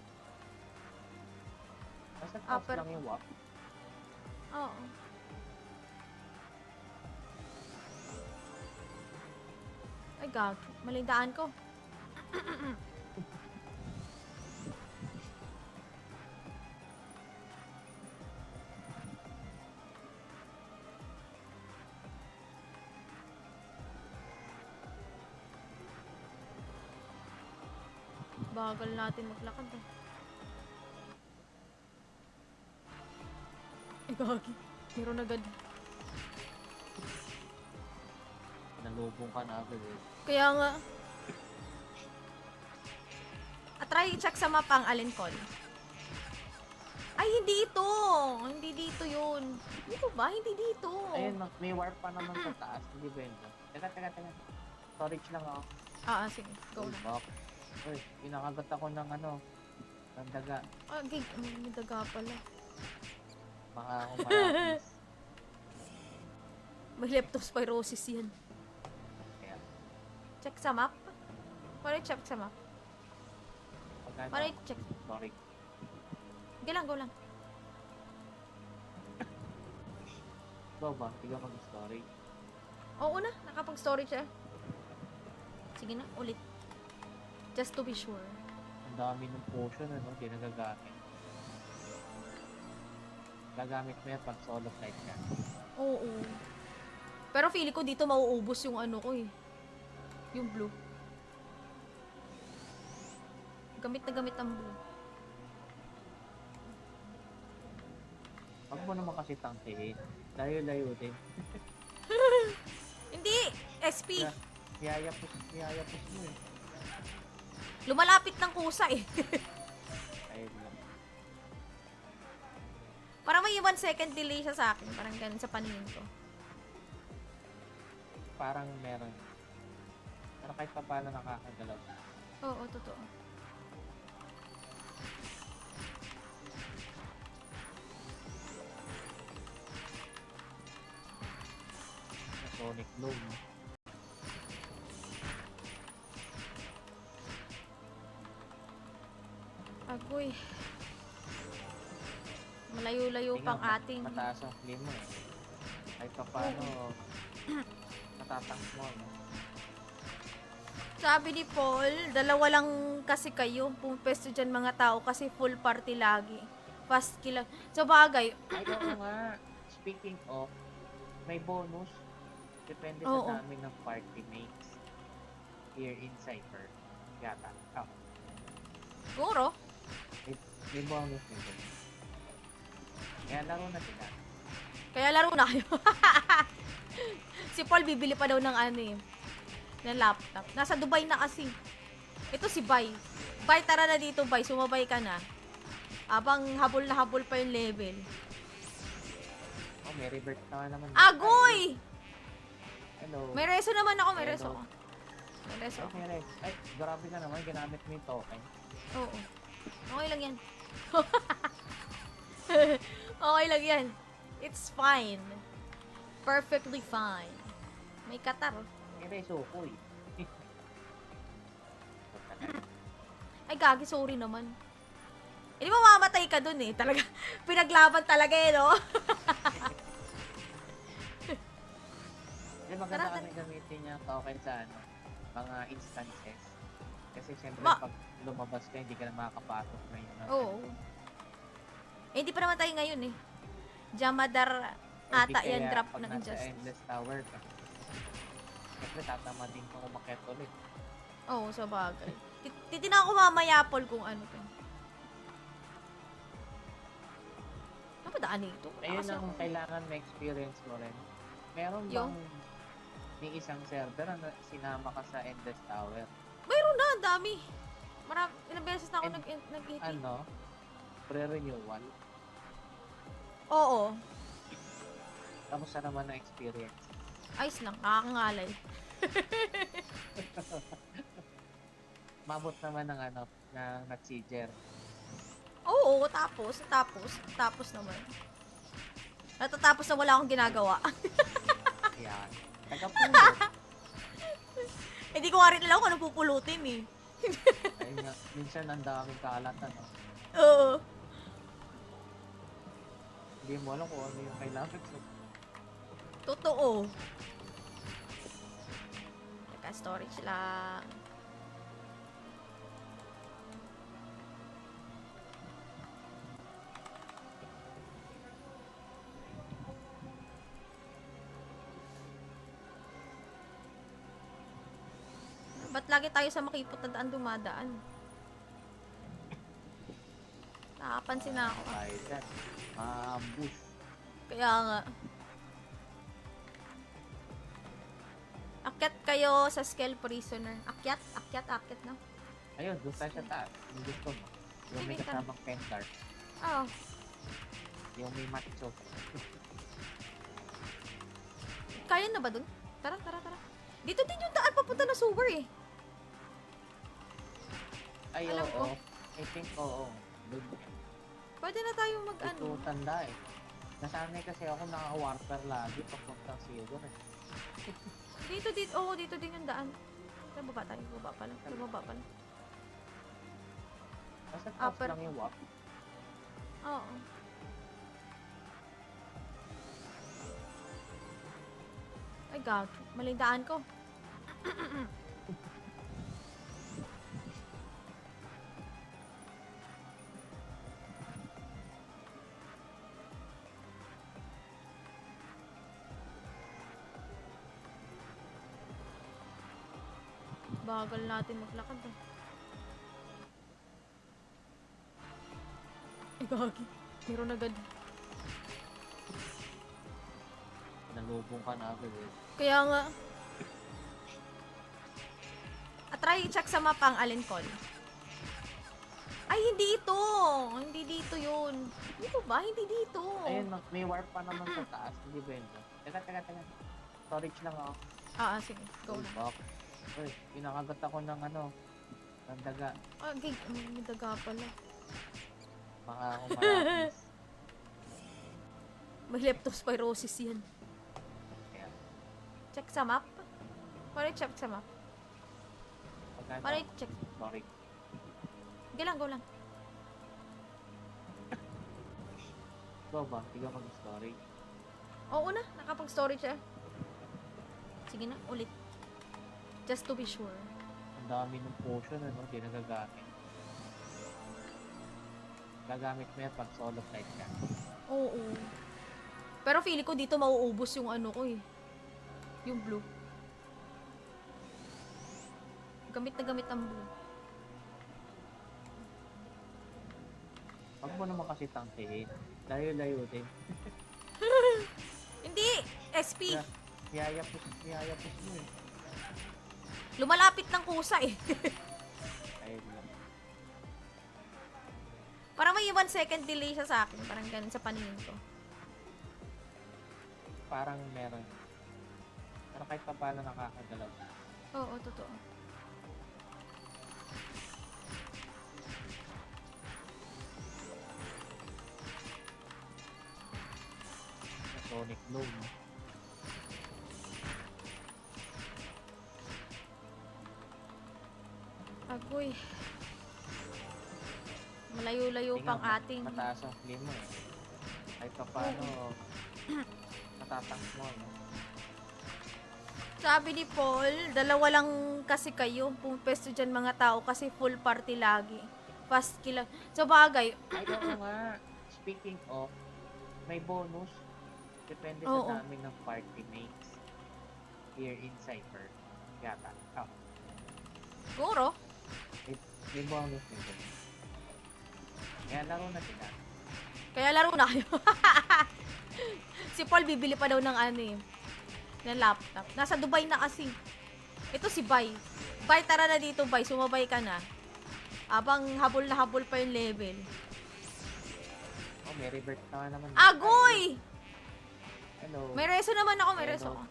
Basta taas Upper. lang yung wap. Oo. Ay, gag. Maling daan ko. Bagal natin maglakad eh. Ay, gagi. Meron agad. Nalubong ka na agad eh. Kaya nga. Try i-check sa map ang Allen Call. Ay, hindi ito. Hindi dito yun. Dito ba? Hindi dito. Ayun, may warp pa naman sa taas. Hindi ba yun? Teka. Storage lang ako. Sige. Go Uy, na. bak. Uy, pinakagat ako ng ano. Ng daga. Gig. May daga pala. Baka ako marapis. May leptospirosis yan. Kaya, Check sa map. Para check sa map. pagkano? Para check. Sorry. Go lang. Go ba? Hindi ka mag-storage. Oo na. Nakapag-storage siya. Sige na. Ulit. Just to be sure. Ang dami ng potion, ano? Hindi nagagamit. Gagamit mo yan pag solo flight ka. Oo. Pero feeling ko dito mauubos yung ano ko eh. Yung blue. Gamit na gamit ang blue. Huwag mo naman kasi tangkihin. Layo-layo din. Hindi! SP! Yayapos mo eh. Lumalapit ng kusa eh. Ayun lang. Parang may 1 second delay siya sa akin. Parang ganun sa paningin ko. Parang meron. Pero kahit pa paano nakakagalaw. Oo, totoo. Sa Sonic Bloom. Agoy. Malayo-layo Tingnan, pang ating... mataas ang flame mo eh. Kahit pa paano matatank mo. No? Sabi ni Paul, dalawa lang kasi kayo. Pumpesto dyan mga tao kasi full party lagi. Fast kill lang. Sa bagay, Ay, oo nga. Speaking of, may bonus. Depende Oo. sa dami ng party mates. Here in Cypher. Yata. siguro. May bonus nito. Kaya laro na sila. Kaya laro na kayo. Si Paul bibili pa daw ng ng laptop. Nasa Dubai na kasi. Ito si Bay. Bay, tara na dito, Bay. Sumabay ka na. Abang habol na habol pa yung level. Oh, may revert na naman. Agoy! Hello. May reso naman ako, may Hello. reso ako. May reso ako. Okay, ay, grabe ka naman. Ginamit mo yung token. Oo. Okay lang yan. Okay lang yan. It's fine. Perfectly fine. May katar. May reso ko eh. Ay, gagi, sorry naman. Eh, di ba mamamatay ka dun eh. Talaga, pinaglaban talaga eh, no? Di maganda Tara, kasi gamitin yung token sa mga instances. Kasi syempre Ma- pag lumabas ka, hindi ka na makakapasok ngayon. Oo. Eh, hindi pa naman tayo ngayon eh. Jamadar ata yan drop ng Pag nasa Injustice. Endless Tower ka, syempre tatama din kung umakyat ulit. Oo, sa bagay. Titignan ko mamaya, Paul, kung ano to. Ano ba daan ito? Ayun Kasi ang ako- kailangan ma-experience mo rin. Meron Yung? bang may isang server na sinama ka sa Endless Tower? Mayroon na, ang dami. Ilang beses na ako And, nag-hit. Ano? Pre-renewal? Oo. Kamusta naman ang experience? Ayos lang, nakakangalay. Mabot naman ng ng nag-seeger. Oo, tapos naman. Natatapos na wala akong ginagawa. Yan. Taga-pulot. Hindi ko nga rin alam kung ano pupulutin eh. Ayun nga, minsan ang daming kalat, Oo. Hindi mo alam kung ano yung kailangan. Totoo. Teka, storage lang. Ba't lagi tayo sa makipot na daan dumadaan? Nakapansin na ako. Tayo dyan. Maambush. Kaya nga. Akyat kayo sa Scale Prisoner. Akyat na. Ayun, doon tayo sa taas. Yung gusto mo. Yung may Sige, tara. kasamang pendar. Oo. Yung may macho. Kaya na ba dun? Tara. Dito din yung daan papunta na sewer eh. Ay, Alam ko. oo. I think, oo. Doon. Pwede na tayo mag Ito tanda eh. Nasanay kasi ako naka-warper lagi papuntang zero eh. Dito din yung daan. Sa baba tayo, baba pala. Nasa taas Upper. lang yung warp. Oo. Ay, gag. Maling daan ko. Bagal natin maglakad ah. Ay, gagi. Meron agad. Nalubong ka na agad eh. Kaya nga. Try check sa map ang Allen Call. Ay, hindi ito. Hindi dito yun. Dito ba? Hindi dito. Ayun, may warp pa naman sa taas. Hindi ba yun? Teka. Storage lang ako. Sige. Go na. Fuck. Uy, pinakagat ako ng ng daga. Gig. May daga pala. Baka ako marapis. May leptospirosis yan. Kaya, Check sa map? Paano check sa map? pagkano? Paano check? Sorry. Go lang. Go ba? Ikaw mag-storage. Oo na. Nakapag-storage siya. Sige na, ulit. Just to be sure. Ang dami ng potion, di nagagamit. Gagamit mo yan pag solo flight ka. Oo. Pero feeling ko dito mauubos yung ko eh. Yung blue. Gamit na gamit ang blue. Huwag mo naman kasi tangkihin. Layo-layo din. Hindi! SP! Yayapos mo eh. Lumalapit ng kusa eh. Ayun lang. Parang may 1 second delay siya sa akin. Parang ganun sa paningin ko. Parang meron. Pero kahit pa paano nakakagalaw. Oo, totoo. Sa Sonic Loom. Agoy. Malayo-layo Tingnan pang mo, ating... mataas ang flame mo eh. Kahit pa paano matatank mo. No? Sabi ni Paul, dalawa lang kasi kayo. Pumpesto dyan mga tao kasi full party lagi. Fast kill. So bagay, Ay, oo nga. Speaking of, may bonus. Depende Oo. sa namin ng party mates. Here in Cypher. Yata. siguro. May bonus nito. Kaya laro na sila. Kaya laro na kayo. Si Paul bibili pa daw ng ano eh. Ng laptop. Nasa Dubai na kasi. Ito si Bay. Bay, tara na dito, Bay. Sumabay ka na. Abang habol na habol pa yung level. Oh, may revert na naman. Agoy! Hello. May reso naman ako, may Hello. reso ako.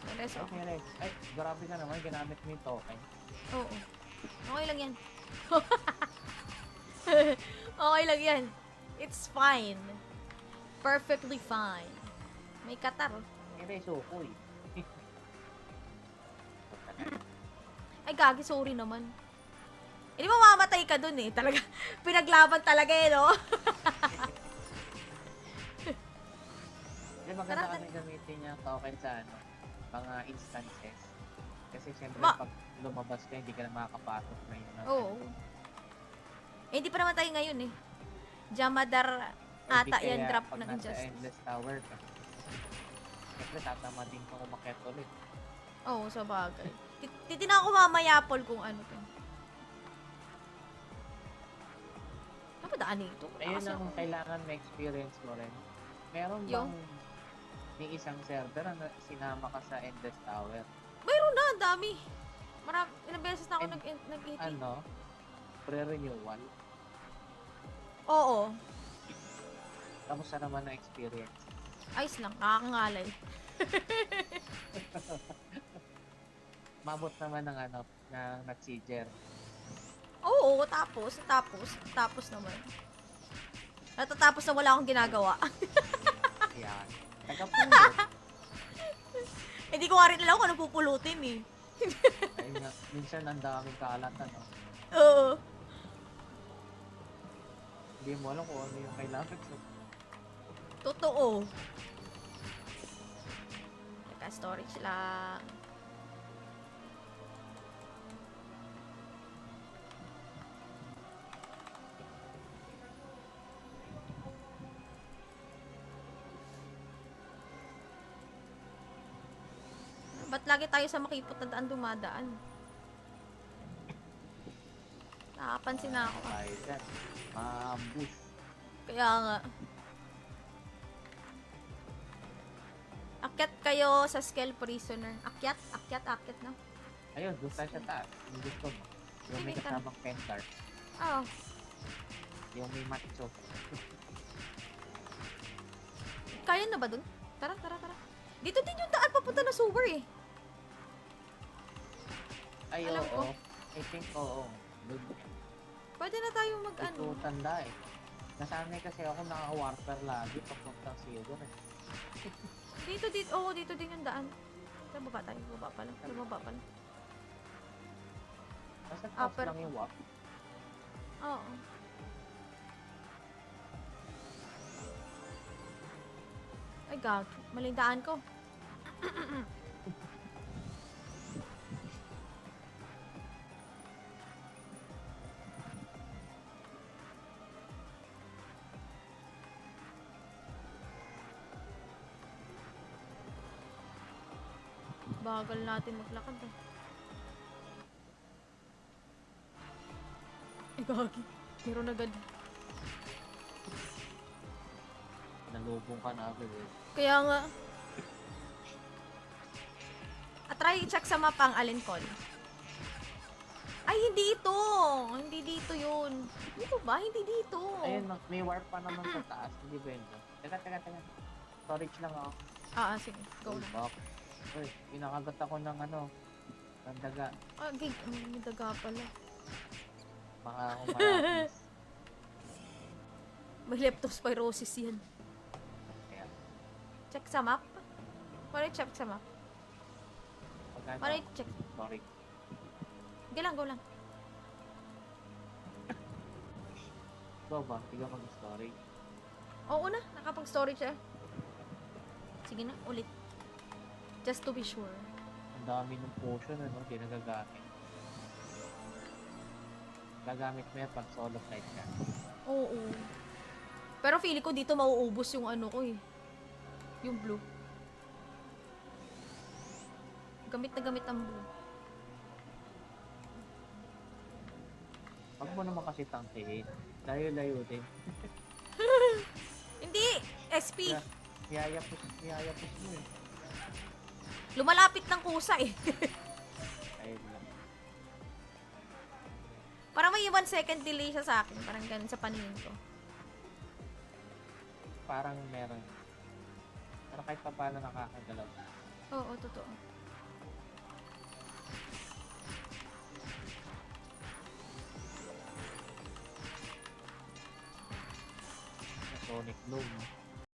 May reso ako. Okay, ay, grabe ka naman. Ginamit mo yung token. Oo. Okay lang yan. Okay lang yan. It's fine. Perfectly fine. May katar. May reso ko eh. Ay, gagi, sorry naman. Eh, di ba mamamatay ka dun eh. Talaga, pinaglaban talaga eh, no? Hindi, maganda Tara, kasi gamitin yung token sa ano, mga instances. Kasi syempre Ma- pag lumabas ka, hindi ka na makakapasok ngayon. Oo. Eh, hindi pa naman tayo ngayon eh. Jamadar ata yan drop ng Pag nasa Injustice. Endless Tower ka, syempre tatama din kung umakyat ulit. Oo, sa bagay. Titignan ko mamaya, Paul, kung ano to. Ano ba daan ito? Ayun Kasi ang ako- kailangan may experience mo rin. Meron Yung? bang may isang server na sinama ka sa Endless Tower? Mayroon na, ang dami. Ilang beses na ako And, nag-hit. Ano? Pre-renewal? Oo. Kamusta naman ang experience? Ayos lang, nakakangalay. Mabot naman ng ano, ng nag-seeger. Oo, tapos naman. Natatapos na wala akong ginagawa. Yan. Taga-pulot. Hindi ko nga rin alam kung ano pupulutin eh. Ayun nga, minsan ang daming kalat, ano. Oo. Hindi mo alam kung ano yung kailangan. Totoo. Teka, storage lang. Ba't lagi tayo sa makipot na daan dumadaan? Nakapansin na ako. Ay, dyan. Maambush. Kaya nga. Akyat kayo sa Scale Prisoner. Akyat na. Ayun, doon tayo sa taas. Yung gusto mo. Yung may Sige, tara. kasamang pentar. Oh, Yung may macho. kaya na ba dun? Tara. Dito din yung daan papunta na sewer eh. Ay, Alam oo. ko. I think, oo. Doon. Pwede na tayo mag Ito ano. tanda eh. Nasanay kasi ako naka-warfare lagi papuntang silver eh. Dito din yung daan. Sa baba tayo, baba pala. Nasa taas Upper. lang yung warp. Oo. Ay, gag. Maling daan ko. Bagal natin maglakad ah. Ay, gagi. Meron agad. Salubong ka na agad eh. Kaya nga. Try i-check sa map ang Allen Call. Ay, hindi ito. Hindi dito yun. Dito ba? Hindi dito. Ayun, may warp pa naman sa taas. Hindi ba yun? Teka. Storage lang ako. Sige. Go Hold na. back. Uy, pinakagat ako ng ng daga. May daga pala. Baka ako marapis. May leptospirosis yan. Kaya, Check sa map? Paano i-check sa map? pagkano, Paano i-check? sorry. Go lang. Ikaw ba? Ikaw mag-storage. Oo na, nakapag-storage siya. Sige na, ulit. Just to be sure. Ang dami ng potion, hindi nagagamit. Gagamit mo yan pag solo flight ka. Oo. Pero feeling ko dito mauubos yung ano ko eh. Yung blue. Gamit na gamit ang blue. Wag mo naman kasi tangkihin. Layo-layo din. Hindi! SP! Yayapos mo eh. Lumalapit ng kusa eh. Ayun lang. Parang may 1 second delay siya sa akin. Parang ganun sa paningin ko. Parang meron. Pero kahit pa paano nakakagalaw. Oo, totoo. Sonic Bloom.